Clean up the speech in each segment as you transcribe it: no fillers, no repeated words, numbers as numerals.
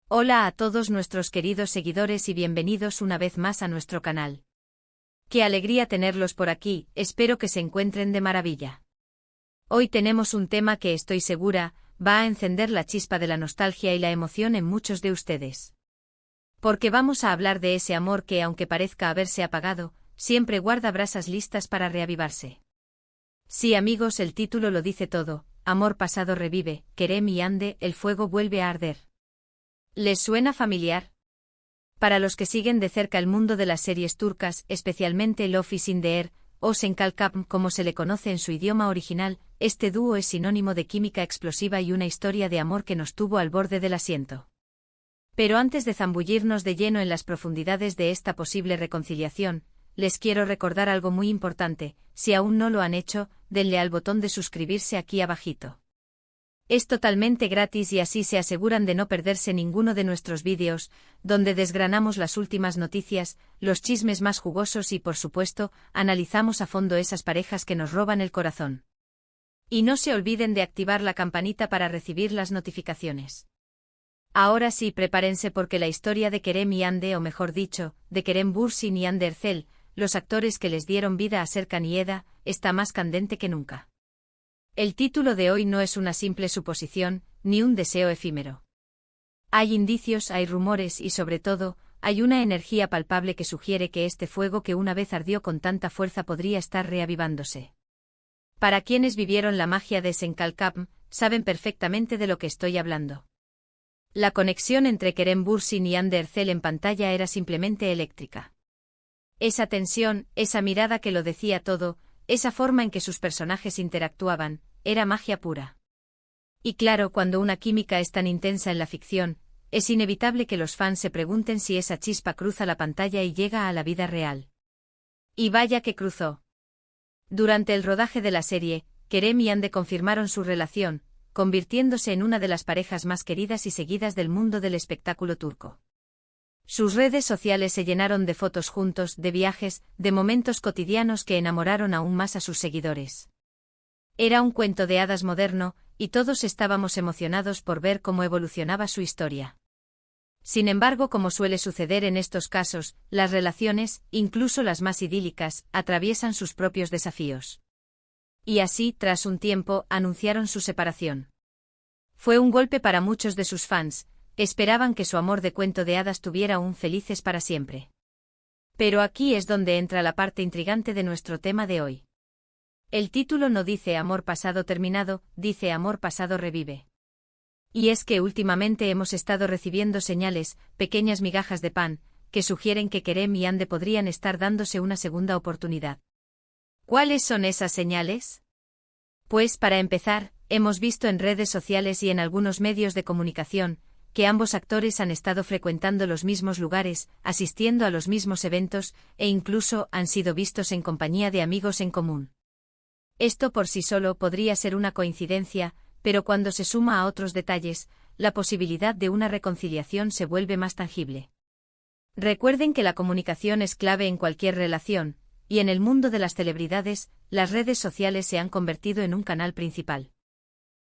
Hola a todos nuestros queridos seguidores y bienvenidos una vez más a nuestro canal. Qué alegría tenerlos por aquí, espero que se encuentren de maravilla. Hoy tenemos un tema que estoy segura, va a encender la chispa de la nostalgia y la emoción en muchos de ustedes. Porque vamos a hablar de ese amor que, aunque parezca haberse apagado, siempre guarda brasas listas para reavivarse. Sí amigos, el título lo dice todo, amor pasado revive, Kerem y Hande, el fuego vuelve a arder. ¿Les suena familiar? Para los que siguen de cerca el mundo de las series turcas, especialmente Love is in the Air, o Senkalkam como se le conoce en su idioma original, este dúo es sinónimo de química explosiva y una historia de amor que nos tuvo al borde del asiento. Pero antes de zambullirnos de lleno en las profundidades de esta posible reconciliación, les quiero recordar algo muy importante: si aún no lo han hecho, denle al botón de suscribirse aquí abajito. Es totalmente gratis y así se aseguran de no perderse ninguno de nuestros vídeos, donde desgranamos las últimas noticias, los chismes más jugosos y, por supuesto, analizamos a fondo esas parejas que nos roban el corazón. Y no se olviden de activar la campanita para recibir las notificaciones. Ahora sí, prepárense porque la historia de Kerem y Hande, o mejor dicho, de Kerem Bürsin y Hande Erçel, los actores que les dieron vida a Serkan y Eda, está más candente que nunca. El título de hoy no es una simple suposición, ni un deseo efímero. Hay indicios, hay rumores y sobre todo, hay una energía palpable que sugiere que este fuego que una vez ardió con tanta fuerza podría estar reavivándose. Para quienes vivieron la magia de Senkalkam, saben perfectamente de lo que estoy hablando. La conexión entre Kerem Bürsin y Hande Erçel en pantalla era simplemente eléctrica. Esa tensión, esa mirada que lo decía todo, esa forma en que sus personajes interactuaban, era magia pura. Y claro, cuando una química es tan intensa en la ficción, es inevitable que los fans se pregunten si esa chispa cruza la pantalla y llega a la vida real. Y vaya que cruzó. Durante el rodaje de la serie, Kerem y Hande confirmaron su relación, convirtiéndose en una de las parejas más queridas y seguidas del mundo del espectáculo turco. Sus redes sociales se llenaron de fotos juntos, de viajes, de momentos cotidianos que enamoraron aún más a sus seguidores. Era un cuento de hadas moderno, y todos estábamos emocionados por ver cómo evolucionaba su historia. Sin embargo, como suele suceder en estos casos, las relaciones, incluso las más idílicas, atraviesan sus propios desafíos. Y así, tras un tiempo, anunciaron su separación. Fue un golpe para muchos de sus fans. Esperaban que su amor de cuento de hadas tuviera un felices para siempre. Pero aquí es donde entra la parte intrigante de nuestro tema de hoy. El título no dice amor pasado terminado, dice amor pasado revive. Y es que últimamente hemos estado recibiendo señales, pequeñas migajas de pan, que sugieren que Kerem y Hande podrían estar dándose una segunda oportunidad. ¿Cuáles son esas señales? Pues para empezar, hemos visto en redes sociales y en algunos medios de comunicación, que ambos actores han estado frecuentando los mismos lugares, asistiendo a los mismos eventos, e incluso han sido vistos en compañía de amigos en común. Esto por sí solo podría ser una coincidencia, pero cuando se suma a otros detalles, la posibilidad de una reconciliación se vuelve más tangible. Recuerden que la comunicación es clave en cualquier relación, y en el mundo de las celebridades, las redes sociales se han convertido en un canal principal.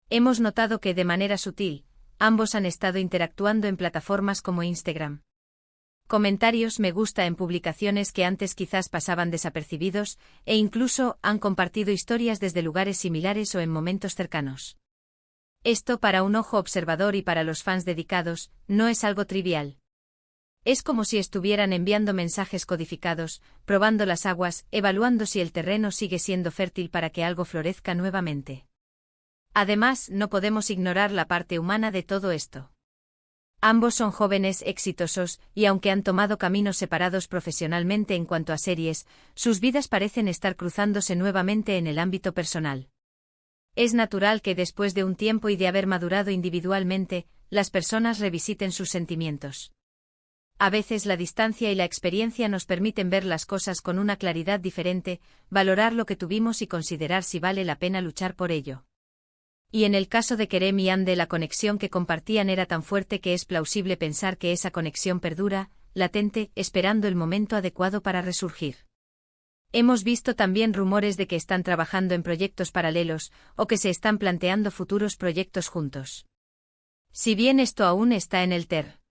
Hemos notado que de manera sutil, ambos han estado interactuando en plataformas como Instagram. Comentarios me gusta en publicaciones que antes quizás pasaban desapercibidos, e incluso han compartido historias desde lugares similares o en momentos cercanos. Esto para un ojo observador y para los fans dedicados, no es algo trivial. Es como si estuvieran enviando mensajes codificados, probando las aguas, evaluando si el terreno sigue siendo fértil para que algo florezca nuevamente. Además, no podemos ignorar la parte humana de todo esto. Ambos son jóvenes, exitosos, y aunque han tomado caminos separados profesionalmente en cuanto a series, sus vidas parecen estar cruzándose nuevamente en el ámbito personal. Es natural que después de un tiempo y de haber madurado individualmente, las personas revisiten sus sentimientos. A veces la distancia y la experiencia nos permiten ver las cosas con una claridad diferente, valorar lo que tuvimos y considerar si vale la pena luchar por ello. Y en el caso de Kerem y Hande, la conexión que compartían era tan fuerte que es plausible pensar que esa conexión perdura, latente, esperando el momento adecuado para resurgir. Hemos visto también rumores de que están trabajando en proyectos paralelos, o que se están planteando futuros proyectos juntos. Si bien esto aún está en el TER.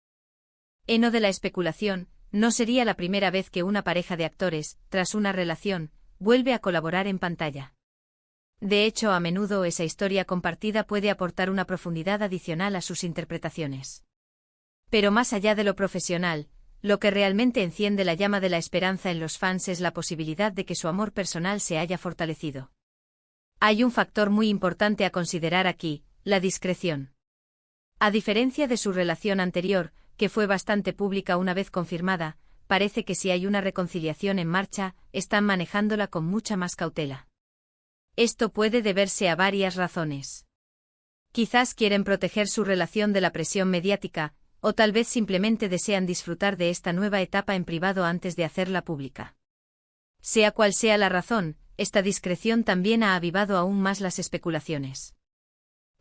Heno de la especulación, no sería la primera vez que una pareja de actores, tras una relación, vuelve a colaborar en pantalla. De hecho, a menudo esa historia compartida puede aportar una profundidad adicional a sus interpretaciones. Pero más allá de lo profesional, lo que realmente enciende la llama de la esperanza en los fans es la posibilidad de que su amor personal se haya fortalecido. Hay un factor muy importante a considerar aquí, la discreción. A diferencia de su relación anterior, que fue bastante pública una vez confirmada, parece que si hay una reconciliación en marcha, están manejándola con mucha más cautela. Esto puede deberse a varias razones. Quizás quieren proteger su relación de la presión mediática, o tal vez simplemente desean disfrutar de esta nueva etapa en privado antes de hacerla pública. Sea cual sea la razón, esta discreción también ha avivado aún más las especulaciones.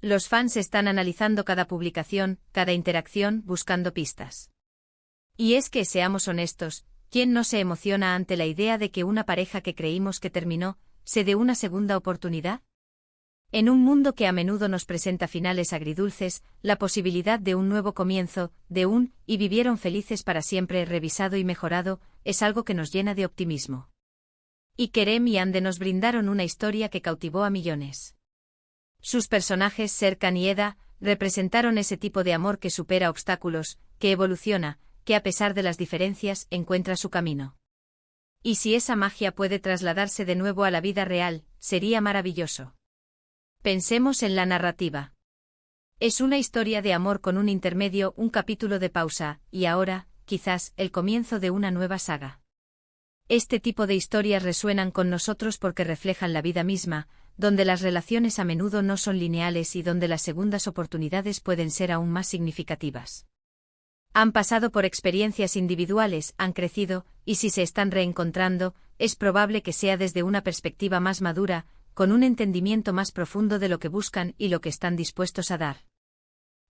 Los fans están analizando cada publicación, cada interacción, buscando pistas. Y es que, seamos honestos, ¿quién no se emociona ante la idea de que una pareja que creímos que terminó, se dé una segunda oportunidad? En un mundo que a menudo nos presenta finales agridulces, la posibilidad de un nuevo comienzo, y vivieron felices para siempre revisado y mejorado, es algo que nos llena de optimismo. Y Kerem y Ande nos brindaron una historia que cautivó a millones. Sus personajes, Serkan y Eda, representaron ese tipo de amor que supera obstáculos, que evoluciona, que a pesar de las diferencias, encuentra su camino. Y si esa magia puede trasladarse de nuevo a la vida real, sería maravilloso. Pensemos en la narrativa. Es una historia de amor con un intermedio, un capítulo de pausa, y ahora, quizás, el comienzo de una nueva saga. Este tipo de historias resuenan con nosotros porque reflejan la vida misma, donde las relaciones a menudo no son lineales y donde las segundas oportunidades pueden ser aún más significativas. Han pasado por experiencias individuales, han crecido, y si se están reencontrando, es probable que sea desde una perspectiva más madura, con un entendimiento más profundo de lo que buscan y lo que están dispuestos a dar.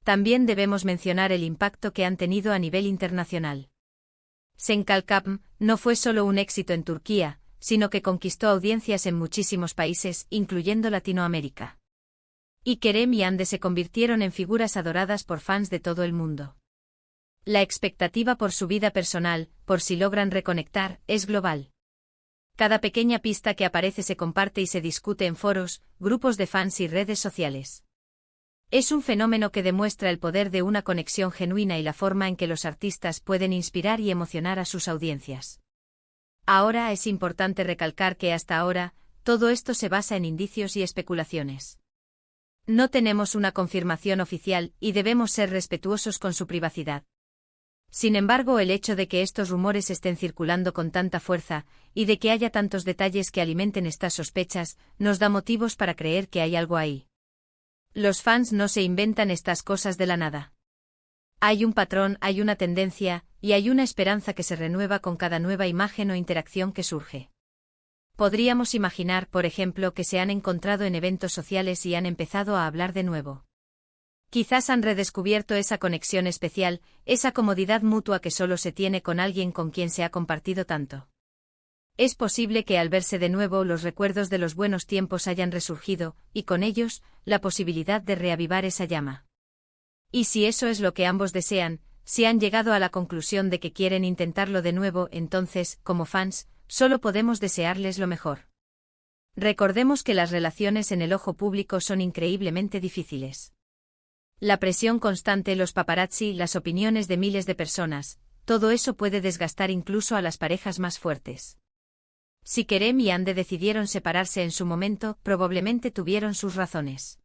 También debemos mencionar el impacto que han tenido a nivel internacional. Senkalkapm no fue solo un éxito en Turquía, sino que conquistó audiencias en muchísimos países, incluyendo Latinoamérica. Y Kerem y Ande se convirtieron en figuras adoradas por fans de todo el mundo. La expectativa por su vida personal, por si logran reconectar, es global. Cada pequeña pista que aparece se comparte y se discute en foros, grupos de fans y redes sociales. Es un fenómeno que demuestra el poder de una conexión genuina y la forma en que los artistas pueden inspirar y emocionar a sus audiencias. Ahora es importante recalcar que hasta ahora, todo esto se basa en indicios y especulaciones. No tenemos una confirmación oficial y debemos ser respetuosos con su privacidad. Sin embargo, el hecho de que estos rumores estén circulando con tanta fuerza, y de que haya tantos detalles que alimenten estas sospechas, nos da motivos para creer que hay algo ahí. Los fans no se inventan estas cosas de la nada. Hay un patrón, hay una tendencia, y hay una esperanza que se renueva con cada nueva imagen o interacción que surge. Podríamos imaginar, por ejemplo, que se han encontrado en eventos sociales y han empezado a hablar de nuevo. Quizás han redescubierto esa conexión especial, esa comodidad mutua que solo se tiene con alguien con quien se ha compartido tanto. Es posible que al verse de nuevo los recuerdos de los buenos tiempos hayan resurgido, y con ellos, la posibilidad de reavivar esa llama. Y si eso es lo que ambos desean, si han llegado a la conclusión de que quieren intentarlo de nuevo, entonces, como fans, solo podemos desearles lo mejor. Recordemos que las relaciones en el ojo público son increíblemente difíciles. La presión constante, los paparazzi, las opiniones de miles de personas, todo eso puede desgastar incluso a las parejas más fuertes. Si Kerem y Ande decidieron separarse en su momento, probablemente tuvieron sus razones.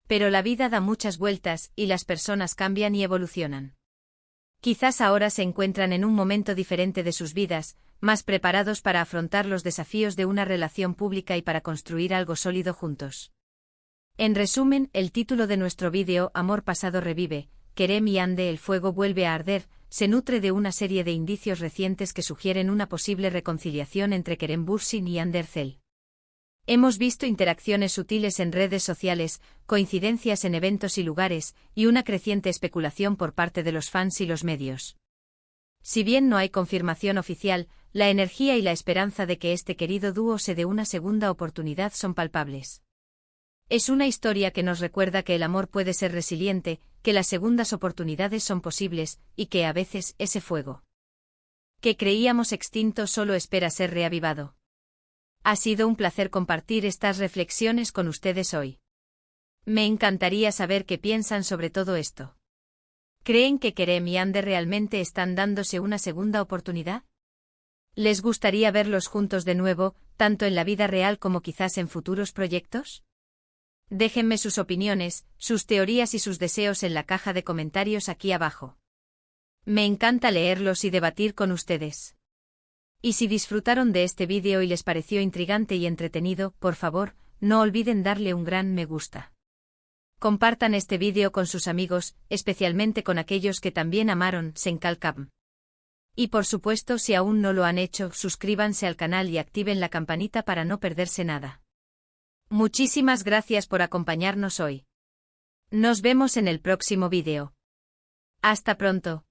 Pero la vida da muchas vueltas y las personas cambian y evolucionan. Quizás ahora se encuentran en un momento diferente de sus vidas, más preparados para afrontar los desafíos de una relación pública y para construir algo sólido juntos. En resumen, el título de nuestro vídeo, Amor pasado revive, Kerem y Ande, el fuego vuelve a arder, se nutre de una serie de indicios recientes que sugieren una posible reconciliación entre Kerem Bürsin y Hande Erçel. Hemos visto interacciones sutiles en redes sociales, coincidencias en eventos y lugares, y una creciente especulación por parte de los fans y los medios. Si bien no hay confirmación oficial, la energía y la esperanza de que este querido dúo se dé una segunda oportunidad son palpables. Es una historia que nos recuerda que el amor puede ser resiliente, que las segundas oportunidades son posibles, y que a veces ese fuego que creíamos extinto solo espera ser reavivado. Ha sido un placer compartir estas reflexiones con ustedes hoy. Me encantaría saber qué piensan sobre todo esto. ¿Creen que Kerem y Ander realmente están dándose una segunda oportunidad? ¿Les gustaría verlos juntos de nuevo, tanto en la vida real como quizás en futuros proyectos? Déjenme sus opiniones, sus teorías y sus deseos en la caja de comentarios aquí abajo. Me encanta leerlos y debatir con ustedes. Y si disfrutaron de este vídeo y les pareció intrigante y entretenido, por favor, no olviden darle un gran me gusta. Compartan este vídeo con sus amigos, especialmente con aquellos que también amaron Senkalkam. Y por supuesto, si aún no lo han hecho, suscríbanse al canal y activen la campanita para no perderse nada. Muchísimas gracias por acompañarnos hoy. Nos vemos en el próximo vídeo. Hasta pronto.